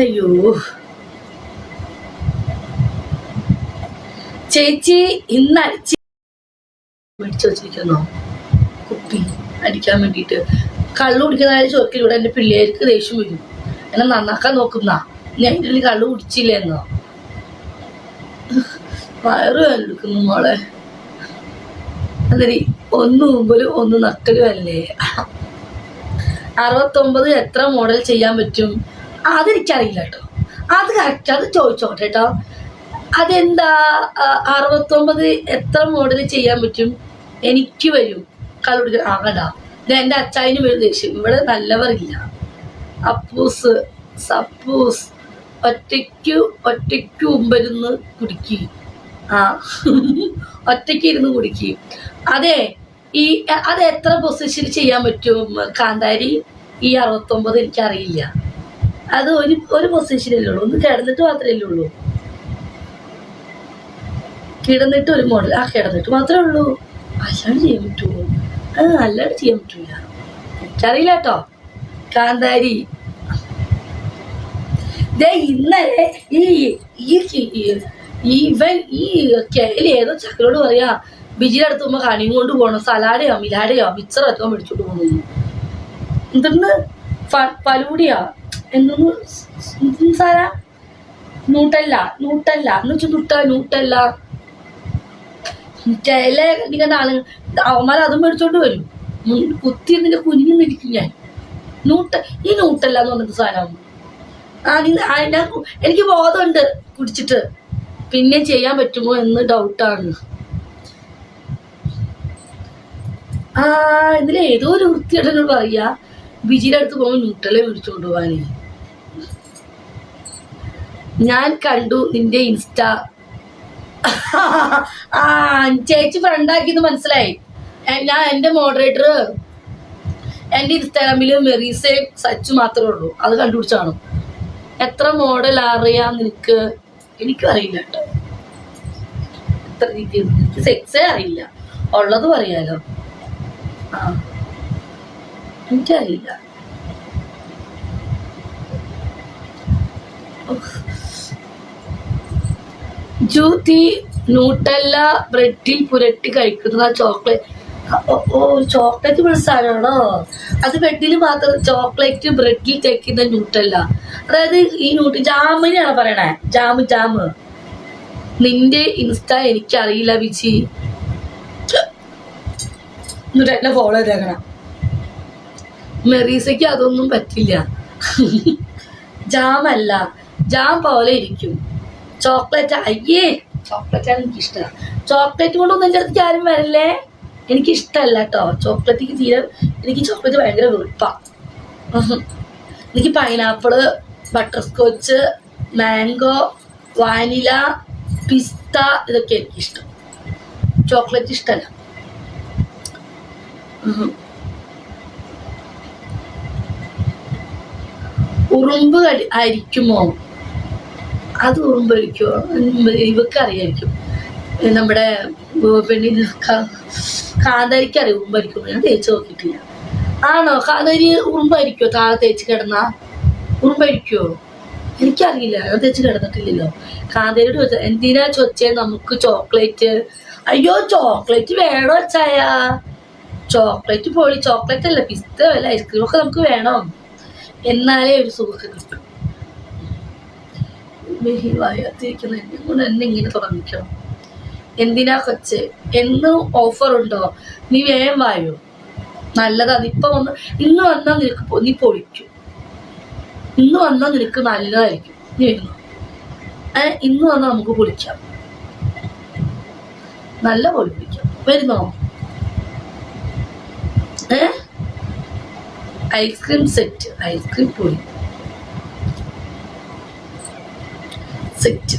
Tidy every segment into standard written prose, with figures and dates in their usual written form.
അയ്യോ ചേച്ചി ഇന്ന് അടിച്ച് മേടിച്ചു വെച്ചിരിക്കുന്നോ കുപ്പി അടിക്കാൻ വേണ്ടിയിട്ട്? കള്ളു കുടിക്കുന്നതായാലും ചോദിക്കിലൂടെ എൻ്റെ പിള്ളേർക്ക് ദേഷ്യം വരും. എന്നെ നന്നാക്കാൻ നോക്കുന്ന ഞാൻ ഇതിൽ കള്ളു കുടിച്ചില്ലെന്നോ? വയറ് കല്ലെടുക്കുന്നു മോളെ. എന്നിട്ട് ഒന്ന് മുമ്പിലും ഒന്ന് നക്കലും അല്ലേ? 69 എത്ര മോഡൽ ചെയ്യാൻ പറ്റും? അതെനിക്കറിയില്ല കേട്ടോ. അത് കറക്റ്റ്, അത് ചോദിച്ചോട്ടെ കേട്ടോ. അതെന്താ 69 എത്ര മോഡൽ ചെയ്യാൻ പറ്റും? എനിക്ക് വരും കള്ളുടിക്കാൻ. ആകണ്ട, എൻ്റെ അച്ചായനും വരും ദേഷ്യം. ഇവിടെ നല്ലവരില്ല. അപ്പൂസ് സപ്പൂസ് ഒറ്റയ്ക്ക് മുമ്പിരുന്ന് കുടിക്കും. ഒറ്റയ്ക്ക് ഇരുന്ന് കുടിക്കും. അതെ, അത് എത്ര പൊസിഷൻ ചെയ്യാൻ പറ്റും കാന്താരി? ഈ 69 എനിക്കറിയില്ല. അത് ഒരു പൊസിഷനല്ലേ ഉള്ളൂ. ഒന്ന് കിടന്നിട്ട് മാത്രമല്ലേ ഉള്ളൂ. കിടന്നിട്ട് ഒരു മോഡൽ. കിടന്നിട്ട് മാത്രമേ ഉള്ളൂ. അല്ലാണ്ട് ചെയ്യാൻ പറ്റുമോ? അല്ലാണ്ട് ചെയ്യാൻ പറ്റൂല. എനിക്കറിയില്ല കേട്ടോ കാന്താരി. ഇന്നലെ ഇവൻ ഈ കേരള ഏതോ ചക്കരോട് പറയാ ബിജിയുടെ അടുത്ത് പോകുമ്പോ കണിയും കൊണ്ട് പോകണം. സലാഡയോ മിലാഡയോ മിച്ചറോ എത്തോ മേടിച്ചോണ്ട് പോകണമെന്ന്. എന്തെന്ന് പലൂടിയാ എന്തൊന്ന് സാരാ നൂട്ടല്ല എന്ന് വെച്ചാൽ നൂട്ടല്ല ചില ഇങ്ങനെ ആള് അവന്മാർ അതും മേടിച്ചോണ്ട് വരും. കുത്തി എന്നിട്ട് കുനിഞ്ഞിരിക്കും ഞാൻ. ഈ നൂട്ടല്ല എന്ന് പറഞ്ഞിട്ട് സാധനം. എനിക്ക് ബോധമുണ്ട് കുടിച്ചിട്ട്. പിന്നെ ചെയ്യാൻ പറ്റുമോ എന്ന് ഡൗട്ടാണ്. ഇതിൽ ഏതോ ഒരു വൃത്തിയോട് പറയാ ബിജിയുടെ അടുത്ത് പോകുമ്പോൾ ന്യൂട്ടലെ മേടിച്ചോണ്ട് പോവാനേ. ഞാൻ കണ്ടു നിന്റെ ഇൻസ്റ്റ. ചേച്ചി ഫ്രണ്ടാക്കിയത് മനസ്സിലായി. ഞാൻ എൻ്റെ മോഡറേറ്റർ എൻ്റെ ഇൻസ്റ്റാഗ്രാമിൽ മെറീസേ സച്ചു മാത്രമേ ഉള്ളൂ. അത് കണ്ടുപിടിച്ചാണോ? എത്ര മോഡൽ അറിയാം നിനക്ക്? എനിക്കും അറിയില്ല കേട്ടോ. എത്ര രീതി എനിക്ക് സെക്സേ അറിയില്ല. ഉള്ളതും അറിയാലോ. എനിക്കറിയില്ല. ജൂത്തി ന്യൂട്ടല്ല ബ്രെഡിൽ പുരട്ടി കഴിക്കുന്ന ചോക്ലേറ്റ്. ചോക്ലേറ്റ് ഉള്ള സാധനമാണോ അത്? ബ്രെഡിൽ മാത്രം ചോക്ലേറ്റ് ബ്രെഡിൽ തേക്കുന്ന ന്യൂട്ടല്ല. അതായത് ഈ ജാമിനെയാണ് പറയണേ. ജാമ്. നിന്റെ ഇൻസ്റ്റ എനിക്കറിയില്ല ബിജി. എന്നിട്ട് എന്നെ ഫോളോ ചെയ്തേക്കണം. മെറീസയ്ക്ക് അതൊന്നും പറ്റില്ല. ജാമല്ല, ജാം പോലെ ഇരിക്കും. ചോക്ലേറ്റ്. അയ്യേ, ചോക്ലേറ്റാണ് എനിക്കിഷ്ടം. ചോക്ലേറ്റ് കൊണ്ടൊന്നും എൻ്റെ അടുത്തേക്ക് ആരും വരല്ലേ. എനിക്കിഷ്ടമല്ല കേട്ടോ ചോക്ലേറ്റ്. എനിക്ക് ചോക്ലേറ്റ് ഭയങ്കര വെറുപ്പാ. എനിക്ക് pineapple, butterscotch, mango, vanilla, pista ഇതൊക്കെ എനിക്കിഷ്ടം. ചോക്ലേറ്റ് ഇഷ്ടമല്ല. ഉറുമ്പ് അരിക്കുമോ? അത് ഉറുമ്പ് അരിക്കുമോ? ഇവക്കറിയായിരിക്കും. നമ്മുടെ പെണ്ണിന് കാന്താരിക്ക് അറിയാം ഉറുമ്പ് അരിക്കുമോ. ഞാൻ തേച്ച് നോക്കിയിട്ടില്ല. ആണോ? കാന്താരി ഉറുമ്പ് അരിക്കുമോ? താഴെ തേച്ച് കിടന്നാ ഉറുമ്പ് അരിക്കുമോ? എനിക്കറിയില്ല. ഞാൻ തേച്ച് കിടന്നിട്ടില്ലല്ലോ. കാന്താരിയോട് ചോദിച്ചാൽ എന്തിനാ ചോദിച്ചേ നമുക്ക് ചോക്ലേറ്റ്? അയ്യോ, ചോക്ലേറ്റ് വേണോ വെച്ചായ? ചോക്ലേറ്റ് പൊളി. ചോക്ലേറ്റ് അല്ല, പിസ്ത അല്ല, ഐസ്ക്രീം ഒക്കെ നമുക്ക് വേണം. എന്നാലേ ഒരു സുഖമൊക്കെ കിട്ടും. വയത്തിരിക്കുന്ന എന്നെ കൊണ്ട് എന്നെ ഇങ്ങനെ തുടങ്ങിക്കണം. എന്തിനാ കൊച്ച്? എന്നും ഓഫർ ഉണ്ടോ? നീ വേഗം വായോ. നല്ലതാണ്. ഇന്ന് വന്നാൽ നിനക്ക് നീ പൊളിക്കും. ഇന്ന് വന്നാൽ നിനക്ക് നല്ലതായിരിക്കും. നീ വരുന്നു. ഇന്ന് വന്നാൽ നമുക്ക് പൊളിക്കാം. നല്ല പൊളിപ്പിക്കാം. വരുന്നോ? Ice cream set. ഐസ്ക്രീം പൊളി സെറ്റ്.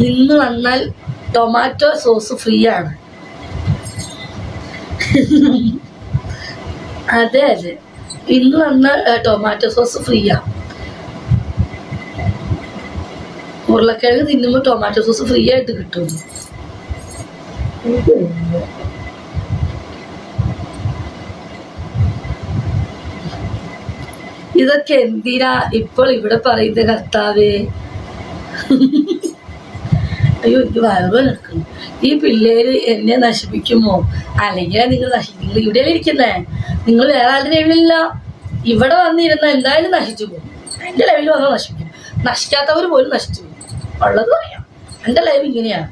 ഇന്ന് വന്നാൽ ടൊമാറ്റോ സോസ് ഫ്രീ ആണ്. അതെ, ഇന്ന് വന്നാൽ ടൊമാറ്റോ സോസ് ഫ്രീയാ. ഉരുളക്കിഴങ്ങ് തിന്നുമ്പോൾ ടൊമാറ്റോ സോസ് ഫ്രീ ആയിട്ട് കിട്ടും. ഇതൊക്കെ എന്തിനാ ഇപ്പോൾ ഇവിടെ പറയുന്ന കർത്താവേ? അയ്യോ, എനിക്ക് വയറ് നിൽക്കുന്നു. ഈ പിള്ളേര് എന്നെ നശിപ്പിക്കുമോ? അല്ലെങ്കിൽ നിങ്ങൾ നിങ്ങൾ ഇവിടെ ഇരിക്കുന്നേ, നിങ്ങൾ വേറെ ആരുടെ ലെവലില്ല. ഇവിടെ വന്നിരുന്ന എന്തായാലും നശിച്ചു പോകും. എൻ്റെ ലെവലിൽ വന്നാൽ നശിപ്പിക്കും. നശിക്കാത്തവർ പോലും നശിച്ചു പോകും. ഉള്ളത് പറയാം, എൻ്റെ ലൈഫ് ഇങ്ങനെയാണ്.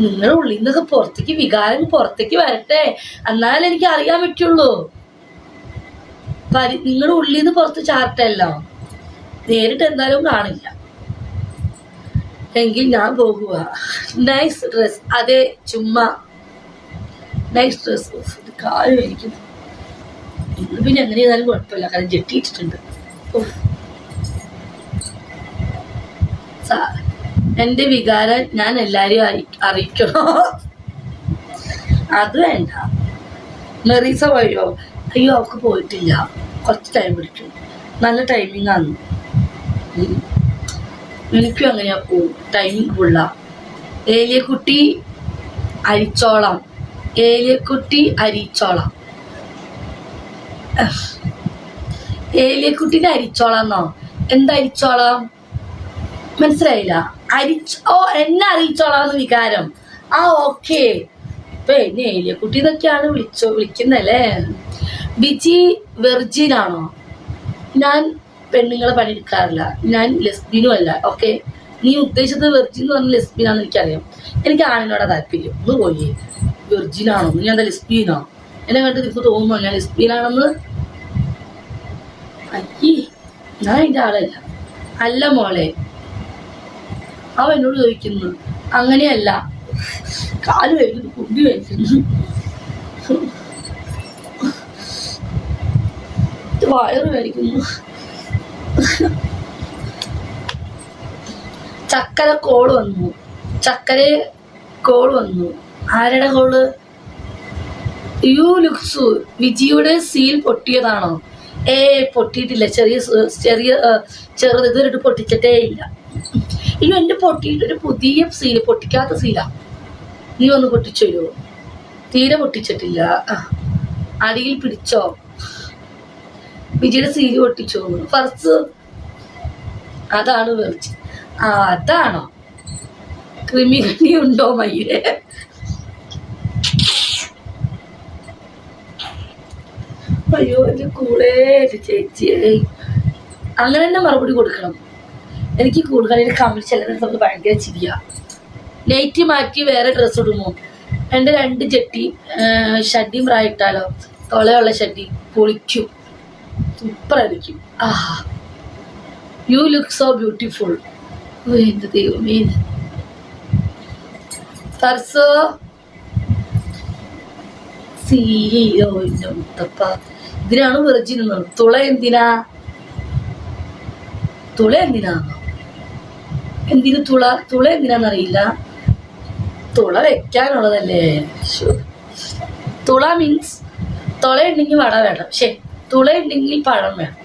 നിങ്ങളുടെ ഉള്ളിൽ നിന്നൊക്കെ പുറത്തേക്ക് വികാരം പുറത്തേക്ക് വരട്ടെ, എന്നാലും എനിക്ക് അറിയാൻ പറ്റുള്ളൂ. നിങ്ങളുടെ ഉള്ളിൽ നിന്ന് പുറത്ത് ചാർട്ടല്ലോ, നേരിട്ട് എന്തായാലും കാണില്ല. എങ്കിൽ ഞാൻ പോകുക. Nice dress. അതെ, ചുമ്മാ നൈസ് ഡ്രസ്. കാര്യം എനിക്ക് ഇന്ന് പിന്നെ എങ്ങനെ ചെയ്താലും കുഴപ്പമില്ല, കാരണം ജെട്ടിയിട്ടിട്ടുണ്ട്. എൻ്റെ വികാരം ഞാൻ എല്ലാരെയും അറിയിക്കണോ? അത് വേണ്ട. മെറീസ പോയോ? അയ്യോ, അവൾക്ക് പോയിട്ടില്ല, കുറച്ച് ടൈം പിടിക്കും. നല്ല ടൈമിംഗ് ആണ്. എനിക്കും അങ്ങനെയാ പോവും, ടൈമിംഗ് ഫുള്ള. ഏലിയക്കുട്ടി അരിച്ചോളം, ഏലിയക്കുട്ടി അരിച്ചോളം. ഏലിയക്കുട്ടിന്റെ അരിച്ചോളന്നോ? എന്താ അരിച്ചോളം? മനസ്സിലായില്ല. എന്നെ അറിയിച്ചോളാന്ന് വികാരം. ആ, ഓക്കെ. ഇപ്പൊ എന്നെ ഏലിയക്കുട്ടി എന്നൊക്കെയാണ് വിളിക്കുന്നല്ലേ. ബിജി വെർജിൻ ആണോ? ഞാൻ പെണ്ണുങ്ങളെ പണിയെടുക്കാറില്ല, ഞാൻ ലെസ്ബിനും അല്ല. ഓക്കെ, നീ ഉദ്ദേശിച്ചത് വെർജിൻ എന്ന് പറഞ്ഞ ലെസ്ബിനാന്ന് എനിക്കറിയാം. എനിക്ക് ആണിനോടാ താല്പര്യം. ഒന്ന് പോയി വെർജിനാണോ? നീ എന്താ ലെസ്ബീനോ? എന്നെ കണ്ട് നിനക്ക് തോന്നുന്നോ ഞാൻ ലെസ്ബീനാണെന്ന്? അയ്യേ, ഞാൻ എൻ്റെ ആളല്ല. അല്ല മോളെ, അവ എന്നോട് ചോദിക്കുന്നു. അങ്ങനെയല്ല, കാല് കഴിക്കുന്നു, കുണ്ടി കഴിക്കുന്നു, വയറ് കഴിക്കുന്നു. ചക്കര കോള് വന്നു. ആരുടെ കോള്? യു ലുക്സു. വിജിയുടെ സീൽ പൊട്ടിയതാണോ? പൊട്ടിയിട്ടില്ല. ചെറുത് ഇതൊരു പൊട്ടിച്ചിട്ടേ ഇല്ല. അയ്യോ, എൻ്റെ പൊട്ടിയിട്ടൊരു പുതിയ സീല്, പൊട്ടിക്കാത്ത സീലാ. നീ ഒന്ന് പൊട്ടിച്ചു തരുമോ? തീരെ പൊട്ടിച്ചിട്ടില്ല. അടിയിൽ പിടിച്ചോ? വിജിയുടെ സീല് പൊട്ടിച്ചോ? ഫർസ് അതാണ് വെർജി. അതാണോ? ക്രിമികണി ഉണ്ടോ മയിലെ? അയ്യോ, എൻ്റെ കൂടെ ചേച്ചിയെ. അങ്ങനെ തന്നെ മറുപടി കൊടുക്കണം. എനിക്ക് കൂടുതൽ കമ്മിൽ ചിലത് നമുക്ക് ഭയങ്കര ചിരിയാ. നൈറ്റി മാറ്റി വേറെ ഡ്രസ്സ് ഇടുമോ? എൻ്റെ 2 ജട്ടി ഷഡ്ഡിയും പ്രായിട്ടാലോ? തൊളയുള്ള ഷഡ്ഡി പൊളിക്കും, സൂപ്പറായിരിക്കും. You look so beautiful. എൻ്റെ ദൈവമേ. ഫർസോ സീയോ മുത്തപ്പ. ഇതിനാണ് വെർജിൻ എന്നത്. തുള എന്തിനാ? എന്തിനു തുള എന്തിനാന്നറിയില്ല. തുള വെക്കാനുള്ളതല്ലേ. തുള മീൻസ് തുള ഉണ്ടെങ്കിൽ വട വേണം, തുള ഉണ്ടെങ്കിൽ പഴം വേണം.